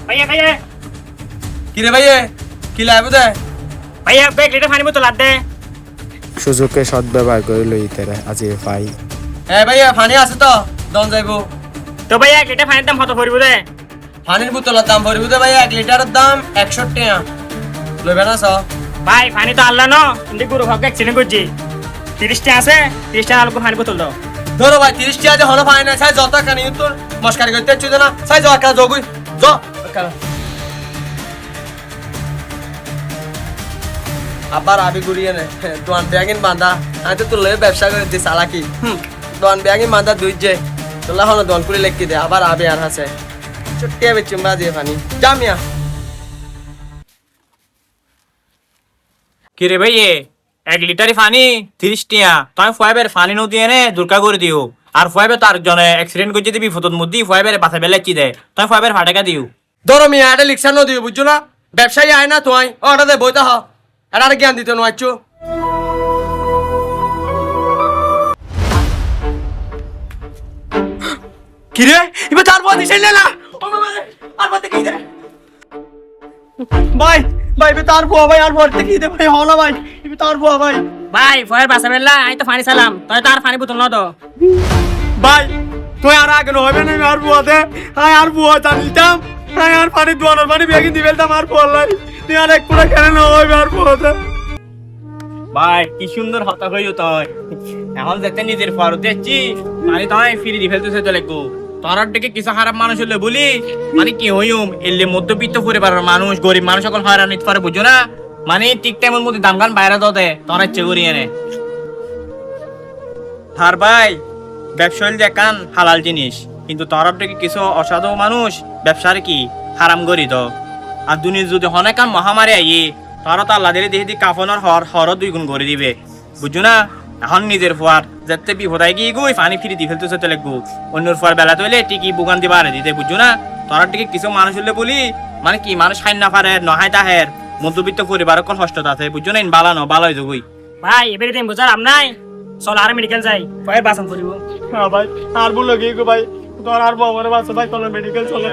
ভাইয়া ভাইয়া কি রে ভাইয়ে কি লাগবে দে ভাইয়া ব্যাগ লিটার পানি বোতল আদ দে। সুযোগকে সদ্ব্যবহার করে লইতে রে আজি ভাই। হ্যাঁ ভাইয়া পানি আছে তো দন যাইবো। তো ভাইয়া 1 লিটার পানির দাম কত পড়বে রে? পানির বোতলের দাম পড়বে তো ভাইয়া 1 লিটারের দাম 100 টাকা লইবে না সব। ভাই পানি তো আনলা ন কিন্তু গুরু ভাগ অ্যাক্সিডেন্ট করছি 30 টা আছে 30 টা আলকো পানি বোতল দাও। ধরো ভাই 30 টাকা যে হলো পানি না সাই যত কানি তোর মস্কারি করতে চুদে না সাই যাও কা জগুই জ আবার আবি গুড়িয়ে নে দোয়ান ব্যাগিন বাঁধা আমি তো তোর লয়ে ব্যবসা করে দিই সালাকি দোয়ান ব্যাগিন বাঁধা দুই যে তোলা হলো দোয়ান করে লেখি দে আবার আবি আর হাসে চুট্টি আবি চুম্বা দিয়ে পানি জামিয়া। কি রে ভাইয়ে 1 লিটারই পানি 30 টিয়া তুমি ফাইবের পানি নো দিয়ে নে দুর্কা করে দিও আর ফাইবে তার জনে অ্যাক্সিডেন্ট করে দিবি ফটোর মধ্যে ফাইবের পাশে বেলে কি দে তুমি ফাইবের ফাটাকা দিও। ধরো মিয়া এটা লিখছান ন দিও বুঝছো না ব্যবসায়ী আয় না তুই ওটা দে বইতে হ এটা আর জ্ঞান দিতে নোয়াচ্ছো। কিরে এবার তার পর দিছে না ও মামা আর পর কি দে ভাই ভাই বে তার বুয়া ভাই আর পর কি দে ভাই হলো ভাই এবার তার বুয়া ভাই ভাই ফাইবের পাশে বেলা আমি তো পানি চালাম তুই তার পানি বোতল না দাও। ভাই তুই আর আগে হবে না আর বুয়া দে আর বুয়া জানিতাম আর পানি দোয়ানোর পানি বেগিন দিবেলতাম আর বুয়া লাই তুই আর এক পুরা কেন না হবে আর বুয়া দে। ভাই কি সুন্দর হতা হইও তুই এখন যেতে নিজের ফরত দেখছি মানে তুই ফিরি দি ফেলতেছে তো লাগবো তোর দিকে কিছু খারাপ মানুষ হলে বলি মানে কি হইম এলে মধ্যবিত্ত পরিবারের মানুষ গরিব মানুষ সকল হয়রান নিতে পারে বুঝো না মানে ঠিক টাইমের মধ্যে দাম গান বাইরে দাও দে তোর ইচ্ছে করি এনে আর ভাই ব্যবসায়ী দেখান হালাল জিনিস কিন্তু তোর দিকে কিছু অসাধু মানুষ ব্যবসার কি হারাম করি তো আর দুনিয়া যদি অনেক মহামারী আইয়ে তারা তো আল্লাহ দিলে দেখি কাফনের হর 2 গুণ করে দিবে বুঝছো না এখন নিজের ফুয়ার যাতে বিপদায় গিয়ে গুই পানি ফিরি দি ফেলতে চলে লাগবো অন্যর ফুয়ার বেলা তৈলে টিকি বুগান দিবা আরে দিতে বুঝছো না তোরা টিকি কিছু মানুষ হলে বলি মানে কি মানুষ খাই না পারে নহাই তাহের মধ্যবিত্ত পরিবার কল কষ্ট আছে বুঝছো না বালা বালা হয়ে যাবই। ভাই এবারে দিন বুঝার আম নাই চল আর মেডিকেল যাই পয়ের বাসন করিব। হ্যাঁ ভাই আর বলো কি গো ভাই তোর আর বাবার বাসা ভাই তোর মেডিকেল চলে